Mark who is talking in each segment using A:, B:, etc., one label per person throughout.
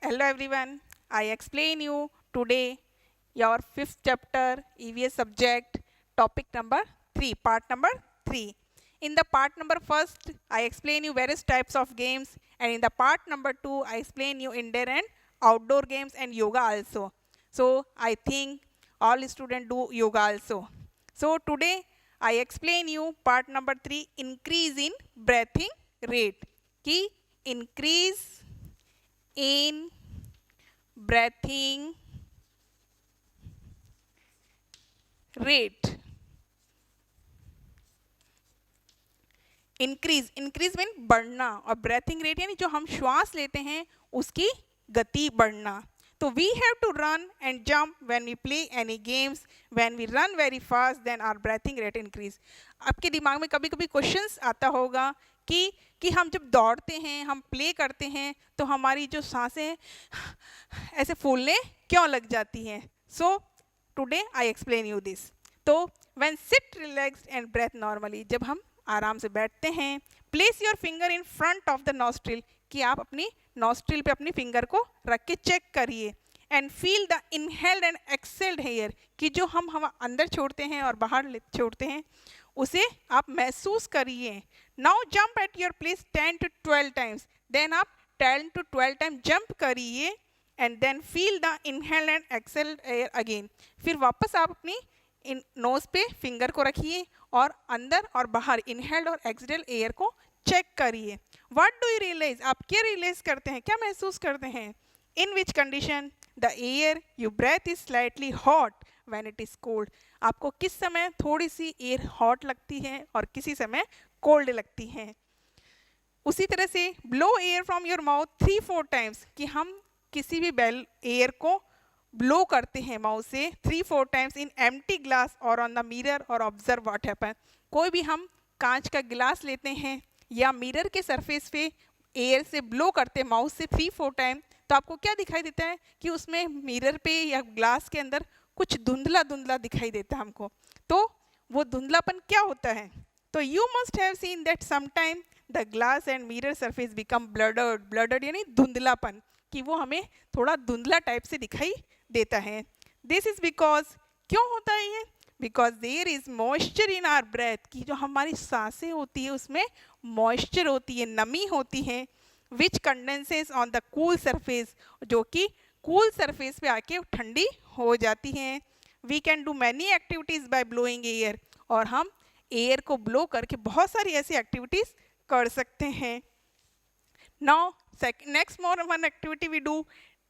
A: Hello everyone. I explain you today your fifth chapter EVS subject topic number 3 part number 3. In the part number first I explain you various types of games, and in the part number 2 I explain you indoor and outdoor games and yoga also. So I think all students do yoga also. So today I explain you part number 3, increase in breathing rate. Key increase in breathing rate. Increase mean बढ़ना, और breathing rate यानी जो हम श्वास लेते हैं उसकी गति बढ़ना. तो we have to run and jump when we play any games. When we run very fast then our breathing rate increase. आपके दिमाग में कभी कभी क्वेश्चंस आता होगा कि हम जब दौड़ते हैं, हम प्ले करते हैं, तो हमारी जो सांसें ऐसे फूलने क्यों लग जाती हैं. So today I explain you this. तो when sit relaxed and breathe normally, जब हम आराम से बैठते हैं, place your finger in front of the nostril, कि आप अपनी नॉस्ट्रिल पे अपनी फिंगर को रख के चेक करिए. And feel the inhaled and exhaled air, कि जो हम हवा अंदर छोड़ते हैं और बाहर छोड़ते हैं उसे आप महसूस करिए. Now jump at your place 10 to 12 times. Then आप 10 to 12 टाइम जंप करिए and then feel the inhaled and exhaled air again. फिर वापस आप अपनी इन नोज पे फिंगर को रखिए और अंदर और बाहर इनहेल्ड और एक्सहेल्ड एयर को चेक करिए. व्हाट डू यू रियलाइज, आप क्या रियलाइज करते हैं, क्या महसूस करते हैं. In which condition the air you breathe is slightly hot when it is cold. आपको किस समय थोड़ी सी एयर हॉट लगती है और किसी समय कोल्ड लगती है. उसी तरह से blow air from your mouth 3-4 times, कि हम किसी भी बेल एयर को ब्लो करते हैं माउथ से 3-4 टाइम्स इन एम्प्टी ग्लास और ऑन द मिरर और ऑब्जर्व व्हाट हैपन. कोई भी हम कांच का गिलास लेते हैं या मिरर के सरफेस पे एयर से ब्लो करते हैं माउथ से 3-4 टाइम, तो आपको क्या दिखाई देता है कि उसमें मिरर पे या ग्लास के अंदर कुछ धुंधला धुंधला दिखाई देता है हमको. तो वो धुंधलापन क्या होता है. तो you must have seen that sometime the glass and mirror surface become blurred. Blurred यानी धुंधलापन, कि वो हमें थोड़ा धुंधला टाइप से दिखाई देता है. दिस इज बिकॉज, क्यों होता है ये, because there is moisture in our breath, कि जो हमारी सांसें होती है उसमें मॉइस्चर होती है, नमी होती है. Which condenses on the cool surface, जो कि कूल सरफेस पे आके ठंडी हो जाती हैं. We can do many activities by blowing air, और हम एयर को ब्लो करके बहुत सारी ऐसी एक्टिविटीज कर सकते हैं. Now next more one activity we do.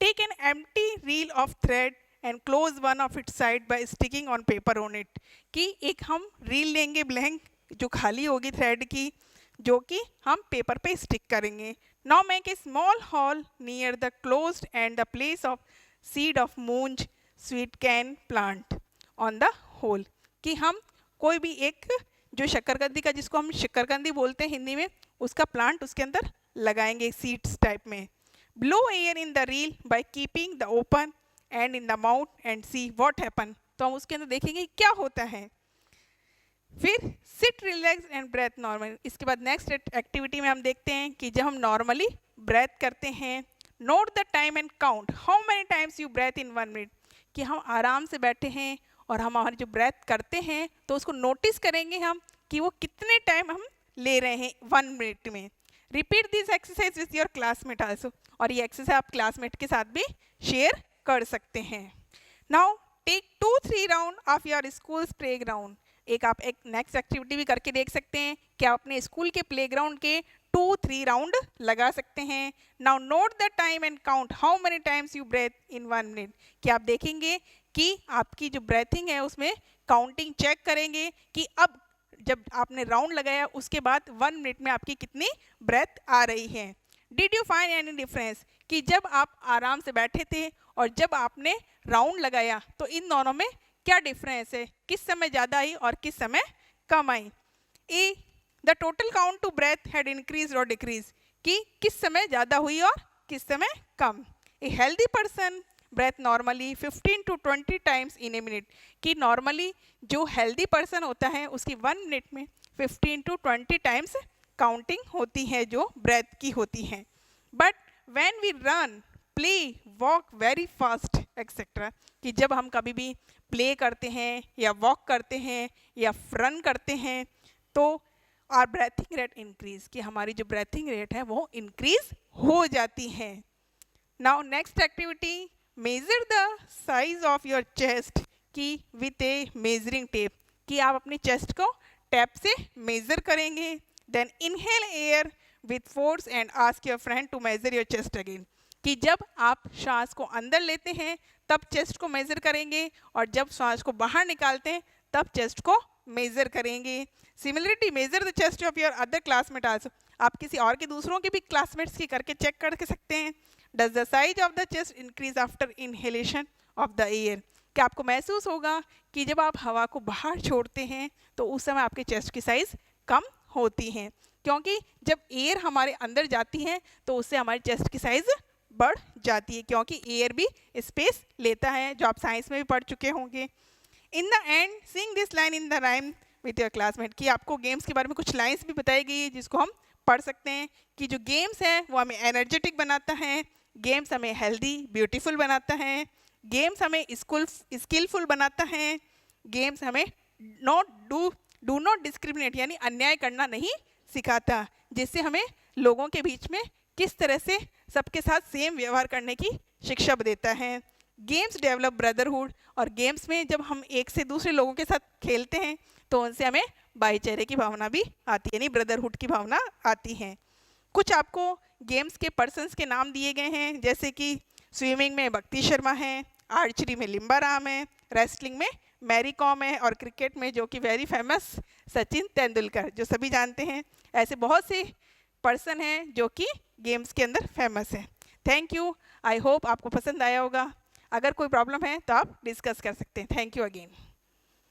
A: Take an empty reel of thread and close one of its side by sticking on paper on it. कि एक हम रील लेंगे ब्लैंक, जो खाली होगी थ्रेड की, जो कि हम पेपर पे स्टिक करेंगे. Now make a small hole near the closed and the place of seed of मूंज sweet can plant on the hole. कि हम कोई भी एक जो शकरकंदी का, जिसको हम शकरकंदी बोलते हैं हिंदी में, उसका प्लांट उसके अंदर लगाएंगे सीड्स टाइप में. Blow air in the reel by keeping the open and in the mouth and see what happen. तो हम उसके अंदर देखेंगे क्या होता है. फिर sit relax and breathe normal. इसके बाद नेक्स्ट एक्टिविटी में हम देखते हैं कि जब हम नॉर्मली ब्रेथ करते हैं, note the time and count how many times you breathe in 1 minute. कि हम आराम से बैठे हैं और हम हमारी जो ब्रेथ करते हैं तो उसको नोटिस करेंगे हम कि वो कितने टाइम हम ले रहे हैं 1 मिनट में. Repeat this exercise with your classmate also, और ये एक्सरसाइज आप क्लासमेट के साथ भी शेयर कर सकते हैं. Now take 2-3 round of your school playground. एक आप एक नेक्स्ट एक्टिविटी भी करके देख सकते हैं कि आप अपने स्कूल के प्लेग्राउंड के 2-3 राउंड लगा सकते हैं. Now note the time and count how many times you breathe in 1 minute. कि आप देखेंगे कि आपकी जो ब्रेथिंग है उसमें काउंटिंग चेक करेंगे कि अब जब आपने राउंड लगाया उसके बाद 1 मिनट में आपकी कितनी ब्रेथ आ रही है. Did you find any difference, कि जब आप आराम से बैठे थे और जब आपने राउंड लगाया तो इन दोनों में क्या डिफरेंस है, किस समय ज़्यादा आई और किस समय कम आई. A, the total count to breathe had increase और डिक्रीज, कि किस समय ज़्यादा हुई और किस समय कम. A healthy person breathe normally 15 to 20 times in a minute. कि नॉर्मली जो हेल्दी पर्सन होता है उसकी 1 मिनट में 15 to 20 टाइम्स काउंटिंग होती है जो ब्रेथ की होती है. But when we run play walk very fast etcetera, कि जब हम कभी भी प्ले करते हैं या वॉक करते हैं या रन करते हैं तो आर ब्रेथिंग रेट इंक्रीज, कि हमारी जो ब्रेथिंग रेट है वो इंक्रीज हो जाती है. Now next activity, measure the size of your chest कि विथ ए मेजरिंग टेप, कि आप अपनी चेस्ट को टैप से मेजर करेंगे. Then inhale air with force and ask your friend to measure your chest again, कि जब आप श्वास को अंदर लेते हैं तब चेस्ट को मेजर करेंगे और जब श्वास को बाहर निकालते हैं तब चेस्ट को मेजर करेंगे. Similarity, measure the chest of your other classmate also, आप किसी और के दूसरों के भी क्लासमेट्स की करके चेक कर सकते हैं. Does the size of the chest increase after inhalation of the air, कि आपको महसूस होगा कि जब आप हवा को बाहर छोड़ते हैं तो उस समय आपके चेस्ट की साइज़ कम होती है, क्योंकि जब एयर हमारे अंदर जाती है तो उससे हमारी चेस्ट की साइज़ बढ़ जाती है, क्योंकि एयर भी स्पेस लेता है, जो आप साइंस में भी पढ़ चुके होंगे. In the end Singh this line in the rhyme with your classmate, कि आपको गेम्स के बारे में कुछ लाइन्स भी बताई गई है जिसको हम पढ़ सकते हैं, कि जो गेम्स है वो हमें एनर्जेटिक बनाता है, गेम्स हमें हेल्दी ब्यूटीफुल बनाता है, गेम्स हमें स्किलफुल बनाता है, गेम्स हमें डू नॉट डिस्क्रिमिनेट यानी अन्याय करना नहीं सिखाता, जिससे हमें लोगों के बीच में किस तरह से सबके साथ सेम व्यवहार करने की शिक्षा देता है. गेम्स डेवलप ब्रदरहुड, और गेम्स में जब हम एक से दूसरे लोगों के साथ खेलते हैं तो उनसे हमें भाईचारे की भावना भी आती है, यानी ब्रदरहुड की भावना आती है. कुछ आपको गेम्स के पर्सन्स के नाम दिए गए हैं, जैसे कि स्विमिंग में भक्ति शर्मा है, आर्चरी में लिम्बा राम है, रेसलिंग में मैरी कॉम है और क्रिकेट में जो कि वेरी फेमस सचिन तेंदुलकर, जो सभी जानते हैं. ऐसे बहुत से पर्सन हैं जो कि गेम्स के अंदर फेमस है. थैंक यू, आई होप आपको पसंद आया होगा. अगर कोई प्रॉब्लम है तो आप डिस्कस कर सकते हैं. Thank you again.